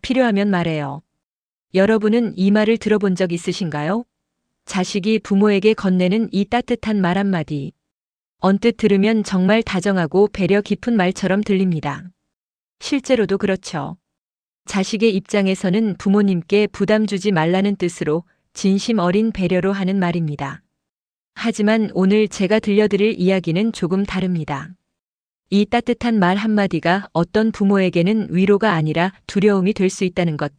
필요하면 말해요. 여러분은 이 말을 들어본 적 있으신가요? 자식이 부모에게 건네는 이 따뜻한 말 한마디. 언뜻 들으면 정말 다정하고 배려 깊은 말처럼 들립니다. 실제로도 그렇죠. 자식의 입장에서는 부모님께 부담 주지 말라는 뜻으로 진심 어린 배려로 하는 말입니다. 하지만 오늘 제가 들려드릴 이야기는 조금 다릅니다. 이 따뜻한 말 한마디가 어떤 부모에게는 위로가 아니라 두려움이 될 수 있다는 것.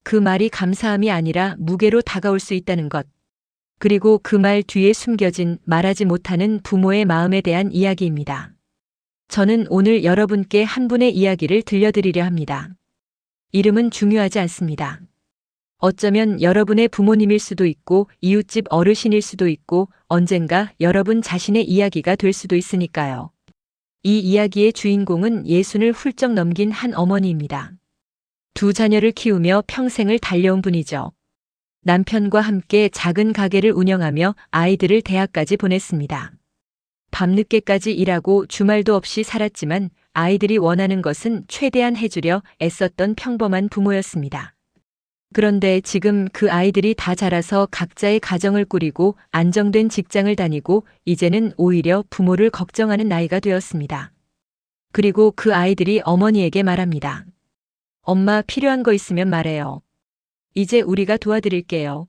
그 말이 감사함이 아니라 무게로 다가올 수 있다는 것. 그리고 그 말 뒤에 숨겨진 말하지 못하는 부모의 마음에 대한 이야기입니다. 저는 오늘 여러분께 한 분의 이야기를 들려드리려 합니다. 이름은 중요하지 않습니다. 어쩌면 여러분의 부모님일 수도 있고 이웃집 어르신일 수도 있고 언젠가 여러분 자신의 이야기가 될 수도 있으니까요. 이 이야기의 주인공은 60을 훌쩍 넘긴 한 어머니입니다. 두 자녀를 키우며 평생을 달려온 분이죠. 남편과 함께 작은 가게를 운영하며 아이들을 대학까지 보냈습니다. 밤늦게까지 일하고 주말도 없이 살았지만 아이들이 원하는 것은 최대한 해주려 애썼던 평범한 부모였습니다. 그런데 지금 그 아이들이 다 자라서 각자의 가정을 꾸리고 안정된 직장을 다니고 이제는 오히려 부모를 걱정하는 나이가 되었습니다. 그리고 그 아이들이 어머니에게 말합니다. 엄마, 필요한 거 있으면 말해요. 이제 우리가 도와드릴게요.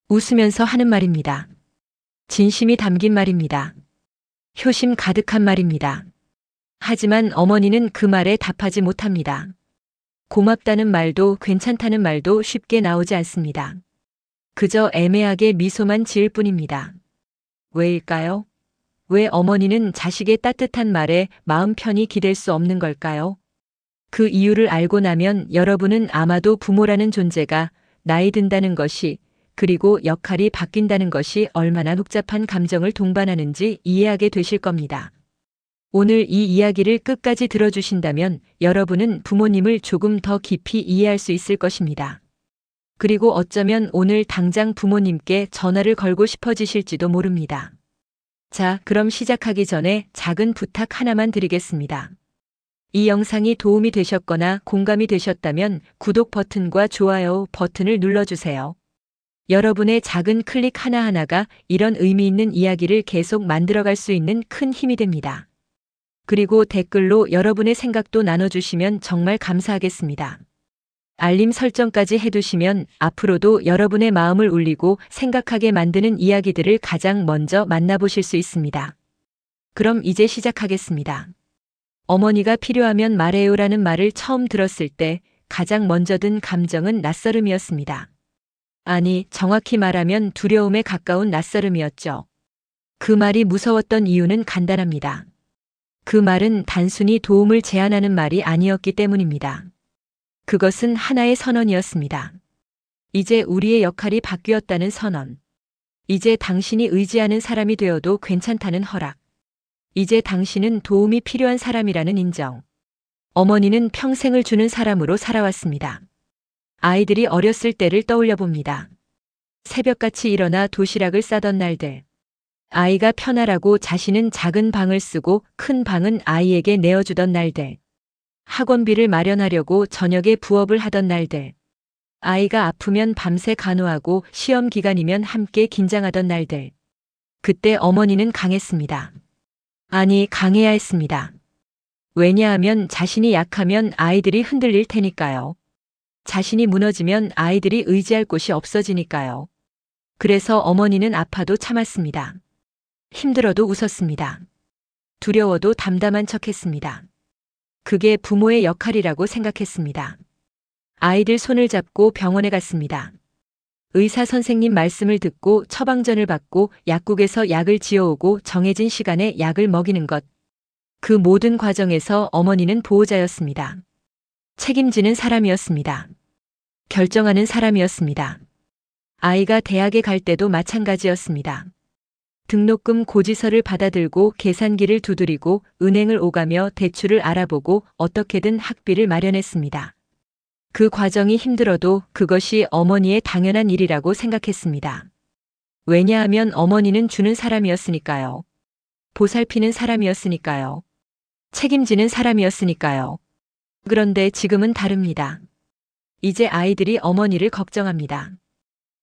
웃으면서 하는 말입니다. 진심이 담긴 말입니다. 효심 가득한 말입니다. 하지만 어머니는 그 말에 답하지 못합니다. 고맙다는 말도 괜찮다는 말도 쉽게 나오지 않습니다. 그저 애매하게 미소만 지을 뿐입니다. 왜일까요? 왜 어머니는 자식의 따뜻한 말에 마음 편히 기댈 수 없는 걸까요? 그 이유를 알고 나면 여러분은 아마도 부모라는 존재가 나이 든다는 것이 그리고 역할이 바뀐다는 것이 얼마나 복잡한 감정을 동반하는지 이해하게 되실 겁니다. 오늘 이 이야기를 끝까지 들어주신다면 여러분은 부모님을 조금 더 깊이 이해할 수 있을 것입니다. 그리고 어쩌면 오늘 당장 부모님께 전화를 걸고 싶어지실지도 모릅니다. 자, 그럼 시작하기 전에 작은 부탁 하나만 드리겠습니다. 이 영상이 도움이 되셨거나 공감이 되셨다면 구독 버튼과 좋아요 버튼을 눌러주세요. 여러분의 작은 클릭 하나하나가 이런 의미 있는 이야기를 계속 만들어갈 수 있는 큰 힘이 됩니다. 그리고 댓글로 여러분의 생각도 나눠주시면 정말 감사하겠습니다. 알림 설정까지 해두시면 앞으로도 여러분의 마음을 울리고 생각하게 만드는 이야기들을 가장 먼저 만나보실 수 있습니다. 그럼 이제 시작하겠습니다. 어머니가 필요하면 말해요라는 말을 처음 들었을 때 가장 먼저 든 감정은 낯설음이었습니다. 아니, 정확히 말하면 두려움에 가까운 낯설음이었죠. 그 말이 무서웠던 이유는 간단합니다. 그 말은 단순히 도움을 제안하는 말이 아니었기 때문입니다. 그것은 하나의 선언이었습니다. 이제 우리의 역할이 바뀌었다는 선언. 이제 당신이 의지하는 사람이 되어도 괜찮다는 허락. 이제 당신은 도움이 필요한 사람이라는 인정. 어머니는 평생을 주는 사람으로 살아왔습니다. 아이들이 어렸을 때를 떠올려 봅니다. 새벽같이 일어나 도시락을 싸던 날들. 아이가 편하라고 자신은 작은 방을 쓰고 큰 방은 아이에게 내어주던 날들. 학원비를 마련하려고 저녁에 부업을 하던 날들. 아이가 아프면 밤새 간호하고 시험 기간이면 함께 긴장하던 날들. 그때 어머니는 강했습니다. 아니, 강해야 했습니다. 왜냐하면 자신이 약하면 아이들이 흔들릴 테니까요. 자신이 무너지면 아이들이 의지할 곳이 없어지니까요. 그래서 어머니는 아파도 참았습니다. 힘들어도 웃었습니다. 두려워도 담담한 척했습니다. 그게 부모의 역할이라고 생각했습니다. 아이들 손을 잡고 병원에 갔습니다. 의사 선생님 말씀을 듣고 처방전을 받고 약국에서 약을 지어오고 정해진 시간에 약을 먹이는 것. 그 모든 과정에서 어머니는 보호자였습니다. 책임지는 사람이었습니다. 결정하는 사람이었습니다. 아이가 대학에 갈 때도 마찬가지였습니다. 등록금 고지서를 받아들고 계산기를 두드리고 은행을 오가며 대출을 알아보고 어떻게든 학비를 마련했습니다. 그 과정이 힘들어도 그것이 어머니의 당연한 일이라고 생각했습니다. 왜냐하면 어머니는 주는 사람이었으니까요. 보살피는 사람이었으니까요. 책임지는 사람이었으니까요. 그런데 지금은 다릅니다. 이제 아이들이 어머니를 걱정합니다.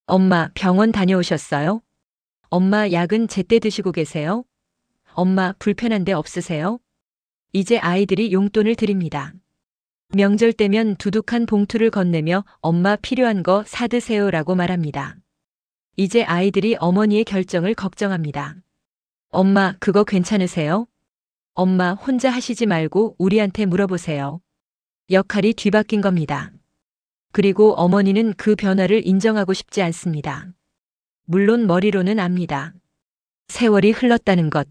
엄마, 병원 다녀오셨어요? 엄마, 약은 제때 드시고 계세요? 엄마, 불편한 데 없으세요? 이제 아이들이 용돈을 드립니다. 명절 때면 두둑한 봉투를 건네며 엄마 필요한 거 사드세요라고 말합니다. 이제 아이들이 어머니의 결정을 걱정합니다. 엄마, 그거 괜찮으세요? 엄마, 혼자 하시지 말고 우리한테 물어보세요. 역할이 뒤바뀐 겁니다. 그리고 어머니는 그 변화를 인정하고 싶지 않습니다. 물론 머리로는 압니다. 세월이 흘렀다는 것,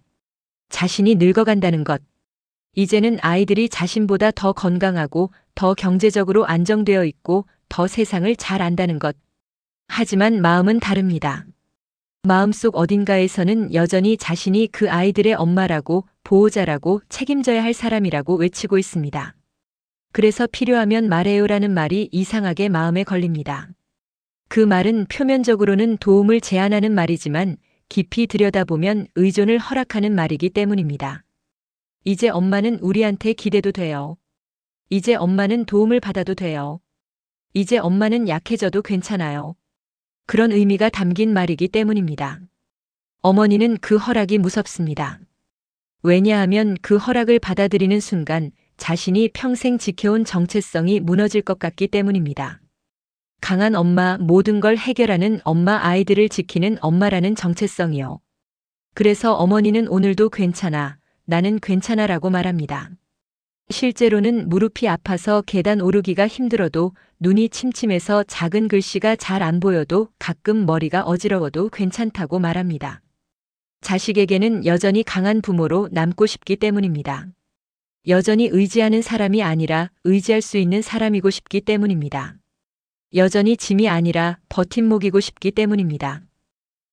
자신이 늙어간다는 것, 이제는 아이들이 자신보다 더 건강하고 더 경제적으로 안정되어 있고 더 세상을 잘 안다는 것. 하지만 마음은 다릅니다. 마음속 어딘가에서는 여전히 자신이 그 아이들의 엄마라고, 보호자라고, 책임져야 할 사람이라고 외치고 있습니다. 그래서 필요하면 말해요라는 말이 이상하게 마음에 걸립니다. 그 말은 표면적으로는 도움을 제안하는 말이지만 깊이 들여다보면 의존을 허락하는 말이기 때문입니다. 이제 엄마는 우리한테 기대도 돼요. 이제 엄마는 도움을 받아도 돼요. 이제 엄마는 약해져도 괜찮아요. 그런 의미가 담긴 말이기 때문입니다. 어머니는 그 허락이 무섭습니다. 왜냐하면 그 허락을 받아들이는 순간 자신이 평생 지켜온 정체성이 무너질 것 같기 때문입니다. 강한 엄마, 모든 걸 해결하는 엄마, 아이들을 지키는 엄마라는 정체성이요. 그래서 어머니는 오늘도 괜찮아, 나는 괜찮아라고 말합니다. 실제로는 무릎이 아파서 계단 오르기가 힘들어도, 눈이 침침해서 작은 글씨가 잘 안 보여도, 가끔 머리가 어지러워도 괜찮다고 말합니다. 자식에게는 여전히 강한 부모로 남고 싶기 때문입니다. 여전히 의지하는 사람이 아니라 의지할 수 있는 사람이고 싶기 때문입니다. 여전히 짐이 아니라 버팀목이고 싶기 때문입니다.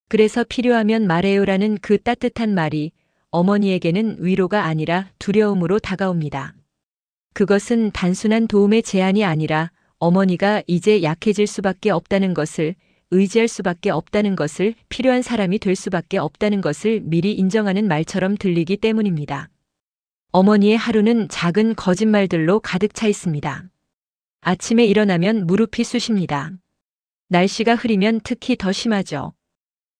그래서 필요하면 말해요라는 그 따뜻한 말이 어머니에게는 위로가 아니라 두려움으로 다가옵니다. 그것은 단순한 도움의 제안이 아니라 어머니가 이제 약해질 수밖에 없다는 것을, 의지할 수밖에 없다는 것을, 필요한 사람이 될 수밖에 없다는 것을 미리 인정하는 말처럼 들리기 때문입니다. 어머니의 하루는 작은 거짓말들로 가득 차 있습니다. 아침에 일어나면 무릎이 쑤십니다. 날씨가 흐리면 특히 더 심하죠.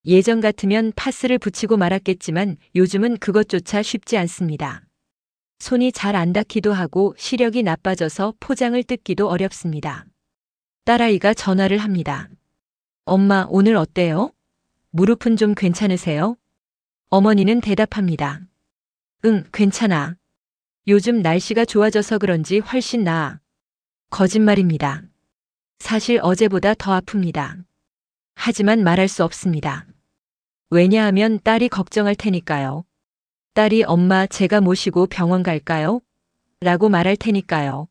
예전 같으면 파스를 붙이고 말았겠지만 요즘은 그것조차 쉽지 않습니다. 손이 잘 안 닿기도 하고 시력이 나빠져서 포장을 뜯기도 어렵습니다. 딸아이가 전화를 합니다. 엄마, 오늘 어때요? 무릎은 좀 괜찮으세요? 어머니는 대답합니다. 응, 괜찮아. 요즘 날씨가 좋아져서 그런지 훨씬 나아. 거짓말입니다. 사실 어제보다 더 아픕니다. 하지만 말할 수 없습니다. 왜냐하면 딸이 걱정할 테니까요. 딸이 엄마, 제가 모시고 병원 갈까요? 라고 말할 테니까요.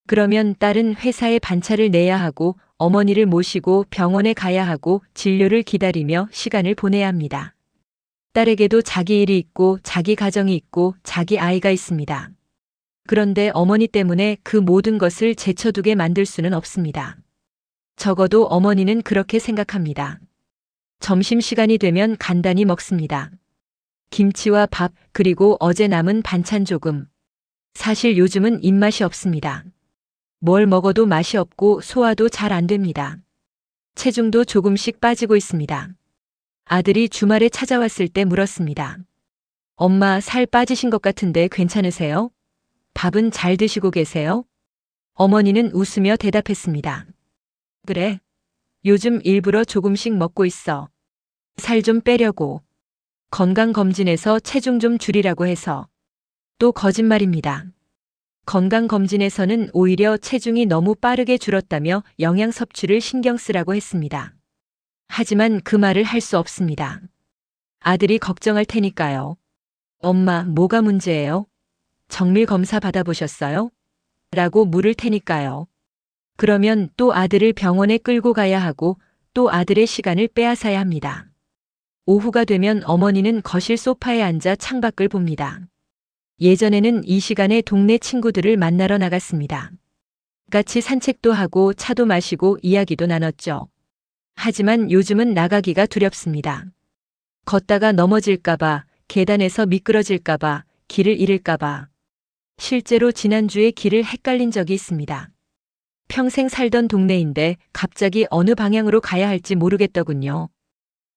그러면 딸은 회사에 반차를 내야 하고 어머니를 모시고 병원에 가야 하고 진료를 기다리며 시간을 보내야 합니다. 딸에게도 자기 일이 있고 자기 가정이 있고 자기 아이가 있습니다. 그런데 어머니 때문에 그 모든 것을 제쳐두게 만들 수는 없습니다. 적어도 어머니는 그렇게 생각합니다. 점심시간이 되면 간단히 먹습니다. 김치와 밥, 그리고 어제 남은 반찬 조금. 사실 요즘은 입맛이 없습니다. 뭘 먹어도 맛이 없고 소화도 잘 안 됩니다. 체중도 조금씩 빠지고 있습니다. 아들이 주말에 찾아왔을 때 물었습니다. 엄마, 살 빠지신 것 같은데 괜찮으세요? 밥은 잘 드시고 계세요? 어머니는 웃으며 대답했습니다. 그래. 요즘 일부러 조금씩 먹고 있어. 살 좀 빼려고. 건강검진에서 체중 좀 줄이라고 해서. 또 거짓말입니다. 건강검진에서는 오히려 체중이 너무 빠르게 줄었다며 영양 섭취를 신경 쓰라고 했습니다. 하지만 그 말을 할 수 없습니다. 아들이 걱정할 테니까요. 엄마, 뭐가 문제예요? 정밀 검사 받아보셨어요? 라고 물을 테니까요. 그러면 또 아들을 병원에 끌고 가야 하고 또 아들의 시간을 빼앗아야 합니다. 오후가 되면 어머니는 거실 소파에 앉아 창밖을 봅니다. 예전에는 이 시간에 동네 친구들을 만나러 나갔습니다. 같이 산책도 하고 차도 마시고 이야기도 나눴죠. 하지만 요즘은 나가기가 두렵습니다. 걷다가 넘어질까봐, 계단에서 미끄러질까봐, 길을 잃을까봐. 실제로 지난주에 길을 헷갈린 적이 있습니다. 평생 살던 동네인데 갑자기 어느 방향으로 가야 할지 모르겠더군요.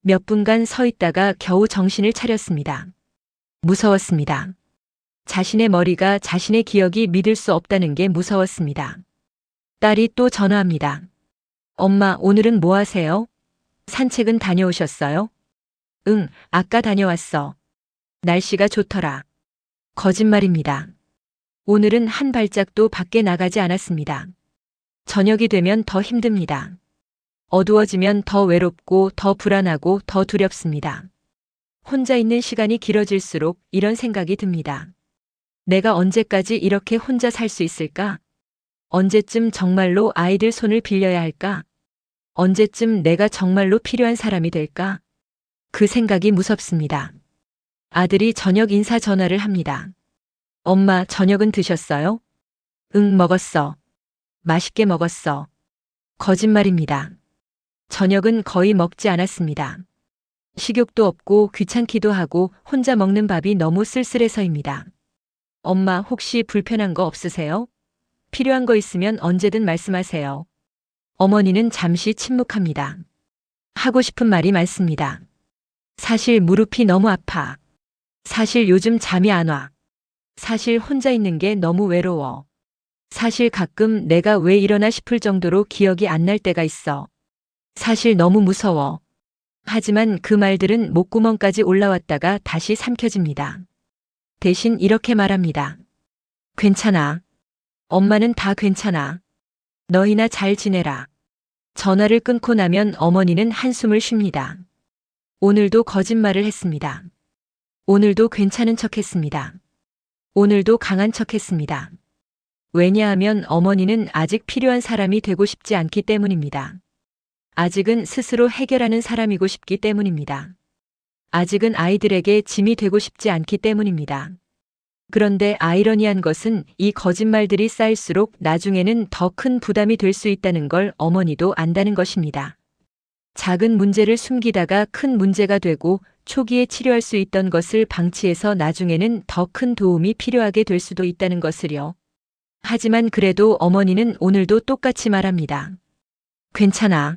몇 분간 서 있다가 겨우 정신을 차렸습니다. 무서웠습니다. 자신의 머리가 자신의 기억이 믿을 수 없다는 게 무서웠습니다. 딸이 또 전화합니다. 엄마, 오늘은 뭐 하세요? 산책은 다녀오셨어요? 응, 아까 다녀왔어. 날씨가 좋더라. 거짓말입니다. 오늘은 한 발짝도 밖에 나가지 않았습니다. 저녁이 되면 더 힘듭니다. 어두워지면 더 외롭고 더 불안하고 더 두렵습니다. 혼자 있는 시간이 길어질수록 이런 생각이 듭니다. 내가 언제까지 이렇게 혼자 살 수 있을까? 언제쯤 정말로 아이들 손을 빌려야 할까? 언제쯤 내가 정말로 필요한 사람이 될까? 그 생각이 무섭습니다. 아들이 저녁 인사 전화를 합니다. 엄마, 저녁은 드셨어요? 응, 먹었어. 맛있게 먹었어. 거짓말입니다. 저녁은 거의 먹지 않았습니다. 식욕도 없고 귀찮기도 하고 혼자 먹는 밥이 너무 쓸쓸해서입니다. 엄마, 혹시 불편한 거 없으세요? 필요한 거 있으면 언제든 말씀하세요. 어머니는 잠시 침묵합니다. 하고 싶은 말이 많습니다. 사실 무릎이 너무 아파. 사실 요즘 잠이 안 와. 사실 혼자 있는 게 너무 외로워. 사실 가끔 내가 왜 이러나 싶을 정도로 기억이 안 날 때가 있어. 사실 너무 무서워. 하지만 그 말들은 목구멍까지 올라왔다가 다시 삼켜집니다. 대신 이렇게 말합니다. 괜찮아. 엄마는 다 괜찮아. 너희나 잘 지내라. 전화를 끊고 나면 어머니는 한숨을 쉽니다. 오늘도 거짓말을 했습니다. 오늘도 괜찮은 척 했습니다. 오늘도 강한 척 했습니다. 왜냐하면 어머니는 아직 필요한 사람이 되고 싶지 않기 때문입니다. 아직은 스스로 해결하는 사람이고 싶기 때문입니다. 아직은 아이들에게 짐이 되고 싶지 않기 때문입니다. 그런데 아이러니한 것은 이 거짓말들이 쌓일수록 나중에는 더 큰 부담이 될 수 있다는 걸 어머니도 안다는 것입니다. 작은 문제를 숨기다가 큰 문제가 되고 초기에 치료할 수 있던 것을 방치해서 나중에는 더 큰 도움이 필요하게 될 수도 있다는 것을요. 하지만 그래도 어머니는 오늘도 똑같이 말합니다. 괜찮아.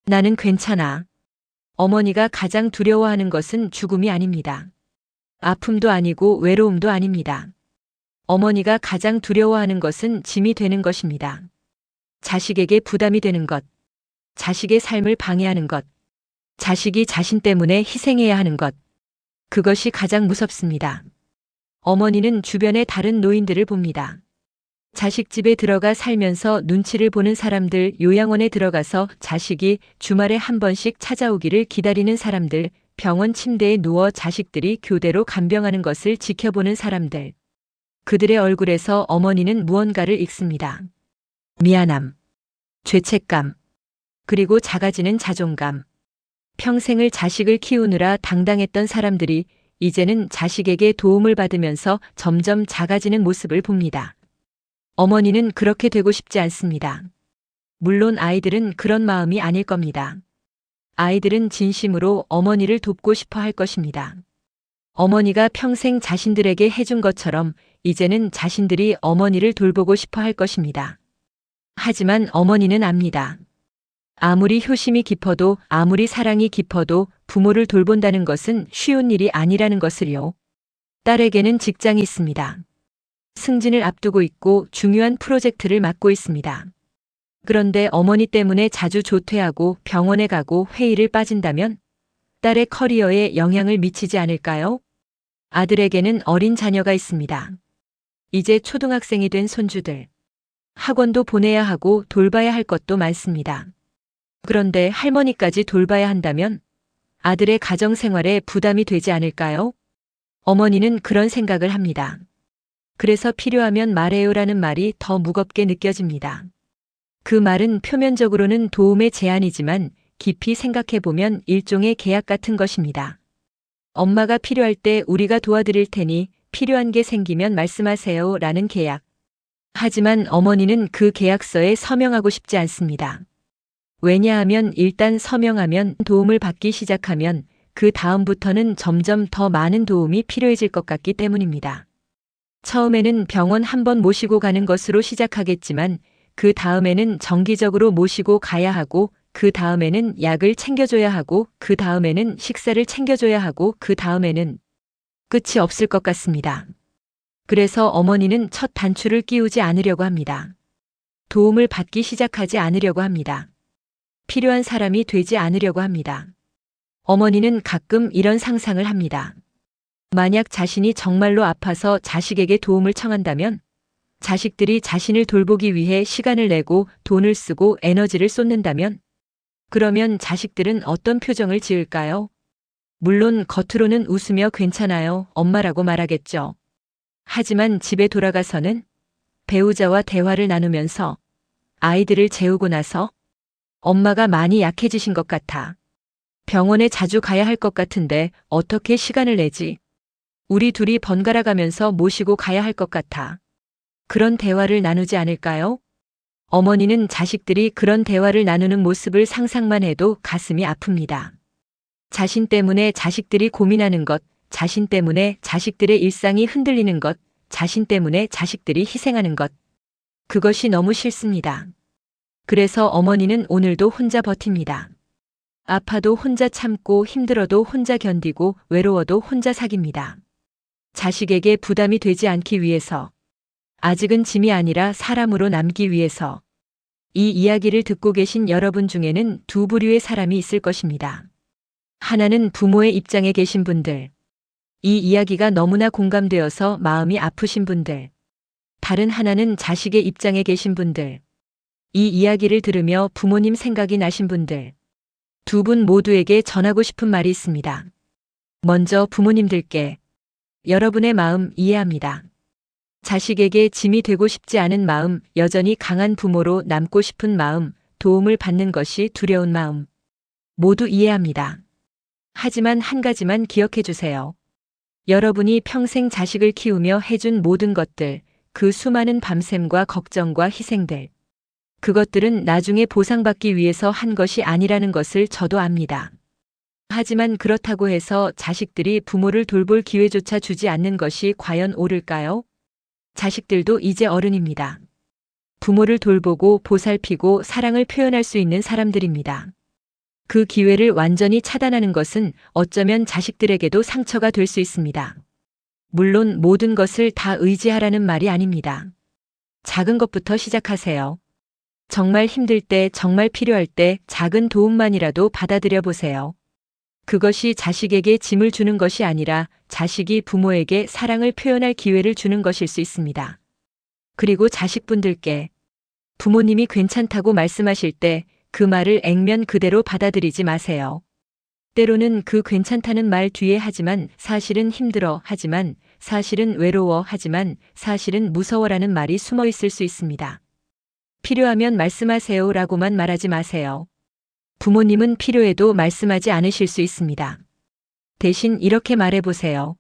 나는 괜찮아. 어머니가 가장 두려워하는 것은 죽음이 아닙니다. 아픔도 아니고 외로움도 아닙니다. 어머니가 가장 두려워하는 것은 짐이 되는 것입니다. 자식에게 부담이 되는 것, 자식의 삶을 방해하는 것, 자식이 자신 때문에 희생해야 하는 것, 그것이 가장 무섭습니다. 어머니는 주변의 다른 노인들을 봅니다. 자식 집에 들어가 살면서 눈치를 보는 사람들, 요양원에 들어가서 자식이 주말에 한 번씩 찾아오기를 기다리는 사람들, 병원 침대에 누워 자식들이 교대로 간병하는 것을 지켜보는 사람들. 그들의 얼굴에서 어머니는 무언가를 읽습니다. 미안함, 죄책감, 그리고 작아지는 자존감. 평생을 자식을 키우느라 당당했던 사람들이 이제는 자식에게 도움을 받으면서 점점 작아지는 모습을 봅니다. 어머니는 그렇게 되고 싶지 않습니다. 물론 아이들은 그런 마음이 아닐 겁니다. 아이들은 진심으로 어머니를 돕고 싶어 할 것입니다. 어머니가 평생 자신들에게 해준 것처럼 이제는 자신들이 어머니를 돌보고 싶어 할 것입니다. 하지만 어머니는 압니다. 아무리 효심이 깊어도 아무리 사랑이 깊어도 부모를 돌본다는 것은 쉬운 일이 아니라는 것을요. 딸에게는 직장이 있습니다. 승진을 앞두고 있고 중요한 프로젝트를 맡고 있습니다. 그런데 어머니 때문에 자주 조퇴하고 병원에 가고 회의를 빠진다면 딸의 커리어에 영향을 미치지 않을까요? 아들에게는 어린 자녀가 있습니다. 이제 초등학생이 된 손주들. 학원도 보내야 하고 돌봐야 할 것도 많습니다. 그런데 할머니까지 돌봐야 한다면 아들의 가정 생활에 부담이 되지 않을까요? 어머니는 그런 생각을 합니다. 그래서 필요하면 말해요라는 말이 더 무겁게 느껴집니다. 그 말은 표면적으로는 도움의 제안이지만 깊이 생각해보면 일종의 계약 같은 것입니다. 엄마가 필요할 때 우리가 도와드릴 테니 필요한 게 생기면 말씀하세요 라는 계약. 하지만 어머니는 그 계약서에 서명하고 싶지 않습니다. 왜냐하면 일단 서명하면 도움을 받기 시작하면 그 다음부터는 점점 더 많은 도움이 필요해질 것 같기 때문입니다. 처음에는 병원 한 번 모시고 가는 것으로 시작하겠지만 그 다음에는 정기적으로 모시고 가야 하고, 그 다음에는 약을 챙겨줘야 하고, 그 다음에는 식사를 챙겨줘야 하고, 그 다음에는 끝이 없을 것 같습니다. 그래서 어머니는 첫 단추를 끼우지 않으려고 합니다. 도움을 받기 시작하지 않으려고 합니다. 필요한 사람이 되지 않으려고 합니다. 어머니는 가끔 이런 상상을 합니다. 만약 자신이 정말로 아파서 자식에게 도움을 청한다면 자식들이 자신을 돌보기 위해 시간을 내고 돈을 쓰고 에너지를 쏟는다면 그러면 자식들은 어떤 표정을 지을까요? 물론 겉으로는 웃으며 괜찮아요, 엄마라고 말하겠죠. 하지만 집에 돌아가서는 배우자와 대화를 나누면서 아이들을 재우고 나서 엄마가 많이 약해지신 것 같아. 병원에 자주 가야 할 것 같은데 어떻게 시간을 내지? 우리 둘이 번갈아 가면서 모시고 가야 할 것 같아. 그런 대화를 나누지 않을까요? 어머니는 자식들이 그런 대화를 나누는 모습을 상상만 해도 가슴이 아픕니다. 자신 때문에 자식들이 고민하는 것, 자신 때문에 자식들의 일상이 흔들리는 것, 자신 때문에 자식들이 희생하는 것. 그것이 너무 싫습니다. 그래서 어머니는 오늘도 혼자 버팁니다. 아파도 혼자 참고 힘들어도 혼자 견디고 외로워도 혼자 사깁니다. 자식에게 부담이 되지 않기 위해서, 아직은 짐이 아니라 사람으로 남기 위해서. 이 이야기를 듣고 계신 여러분 중에는 두 부류의 사람이 있을 것입니다. 하나는 부모의 입장에 계신 분들. 이 이야기가 너무나 공감되어서 마음이 아프신 분들. 다른 하나는 자식의 입장에 계신 분들. 이 이야기를 들으며 부모님 생각이 나신 분들. 두 분 모두에게 전하고 싶은 말이 있습니다. 먼저 부모님들께 여러분의 마음 이해합니다. 자식에게 짐이 되고 싶지 않은 마음, 여전히 강한 부모로 남고 싶은 마음, 도움을 받는 것이 두려운 마음. 모두 이해합니다. 하지만 한 가지만 기억해 주세요. 여러분이 평생 자식을 키우며 해준 모든 것들, 그 수많은 밤샘과 걱정과 희생들. 그것들은 나중에 보상받기 위해서 한 것이 아니라는 것을 저도 압니다. 하지만 그렇다고 해서 자식들이 부모를 돌볼 기회조차 주지 않는 것이 과연 옳을까요? 자식들도 이제 어른입니다. 부모를 돌보고 보살피고 사랑을 표현할 수 있는 사람들입니다. 그 기회를 완전히 차단하는 것은 어쩌면 자식들에게도 상처가 될 수 있습니다. 물론 모든 것을 다 의지하라는 말이 아닙니다. 작은 것부터 시작하세요. 정말 힘들 때, 정말 필요할 때 작은 도움만이라도 받아들여 보세요. 그것이 자식에게 짐을 주는 것이 아니라 자식이 부모에게 사랑을 표현할 기회를 주는 것일 수 있습니다. 그리고 자식분들께 부모님이 괜찮다고 말씀하실 때 그 말을 액면 그대로 받아들이지 마세요. 때로는 그 괜찮다는 말 뒤에 하지만 사실은 힘들어 하지만 사실은 외로워 하지만 사실은 무서워라는 말이 숨어 있을 수 있습니다. 필요하면 말씀하세요 라고만 말하지 마세요. 부모님은 필요해도 말씀하지 않으실 수 있습니다. 대신 이렇게 말해보세요.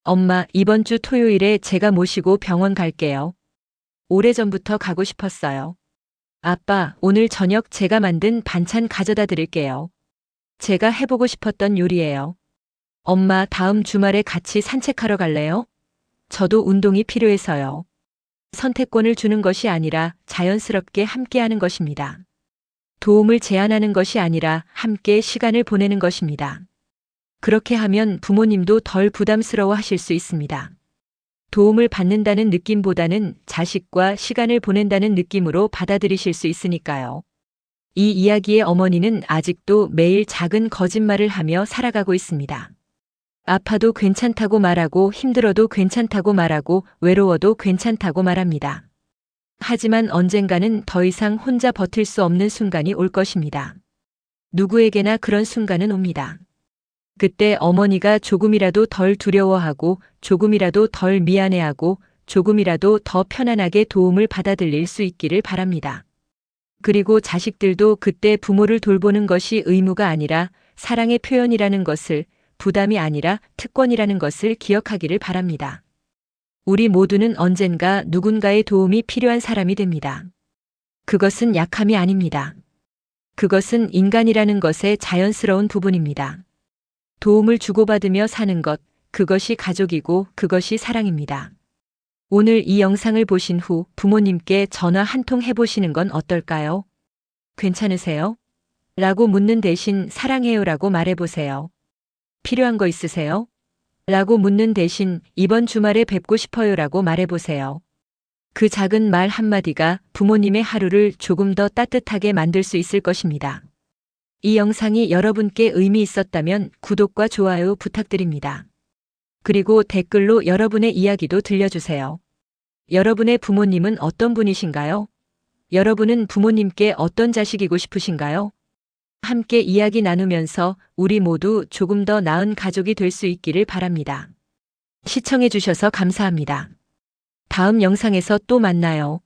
엄마, 이번 주 토요일에 제가 모시고 병원 갈게요. 오래전부터 가고 싶었어요. 아빠, 오늘 저녁 제가 만든 반찬 가져다 드릴게요. 제가 해보고 싶었던 요리예요. 엄마, 다음 주말에 같이 산책하러 갈래요? 저도 운동이 필요해서요. 선택권을 주는 것이 아니라 자연스럽게 함께하는 것입니다. 도움을 제안하는 것이 아니라 함께 시간을 보내는 것입니다. 그렇게 하면 부모님도 덜 부담스러워 하실 수 있습니다. 도움을 받는다는 느낌보다는 자식과 시간을 보낸다는 느낌으로 받아들이실 수 있으니까요. 이 이야기의 어머니는 아직도 매일 작은 거짓말을 하며 살아가고 있습니다. 아파도 괜찮다고 말하고 힘들어도 괜찮다고 말하고 외로워도 괜찮다고 말합니다. 하지만 언젠가는 더 이상 혼자 버틸 수 없는 순간이 올 것입니다. 누구에게나 그런 순간은 옵니다. 그때 어머니가 조금이라도 덜 두려워하고 조금이라도 덜 미안해하고 조금이라도 더 편안하게 도움을 받아들일 수 있기를 바랍니다. 그리고 자식들도 그때 부모를 돌보는 것이 의무가 아니라 사랑의 표현이라는 것을, 부담이 아니라 특권이라는 것을 기억하기를 바랍니다. 우리 모두는 언젠가 누군가의 도움이 필요한 사람이 됩니다. 그것은 약함이 아닙니다. 그것은 인간이라는 것의 자연스러운 부분입니다. 도움을 주고받으며 사는 것, 그것이 가족이고 그것이 사랑입니다. 오늘 이 영상을 보신 후 부모님께 전화 한 통 해보시는 건 어떨까요? 괜찮으세요? 라고 묻는 대신 사랑해요라고 말해보세요. 필요한 거 있으세요? 라고 묻는 대신 이번 주말에 뵙고 싶어요라고 말해보세요. 그 작은 말 한마디가 부모님의 하루를 조금 더 따뜻하게 만들 수 있을 것입니다. 이 영상이 여러분께 의미 있었다면 구독과 좋아요 부탁드립니다. 그리고 댓글로 여러분의 이야기도 들려주세요. 여러분의 부모님은 어떤 분이신가요? 여러분은 부모님께 어떤 자식이고 싶으신가요? 함께 이야기 나누면서 우리 모두 조금 더 나은 가족이 될 수 있기를 바랍니다. 시청해 주셔서 감사합니다. 다음 영상에서 또 만나요.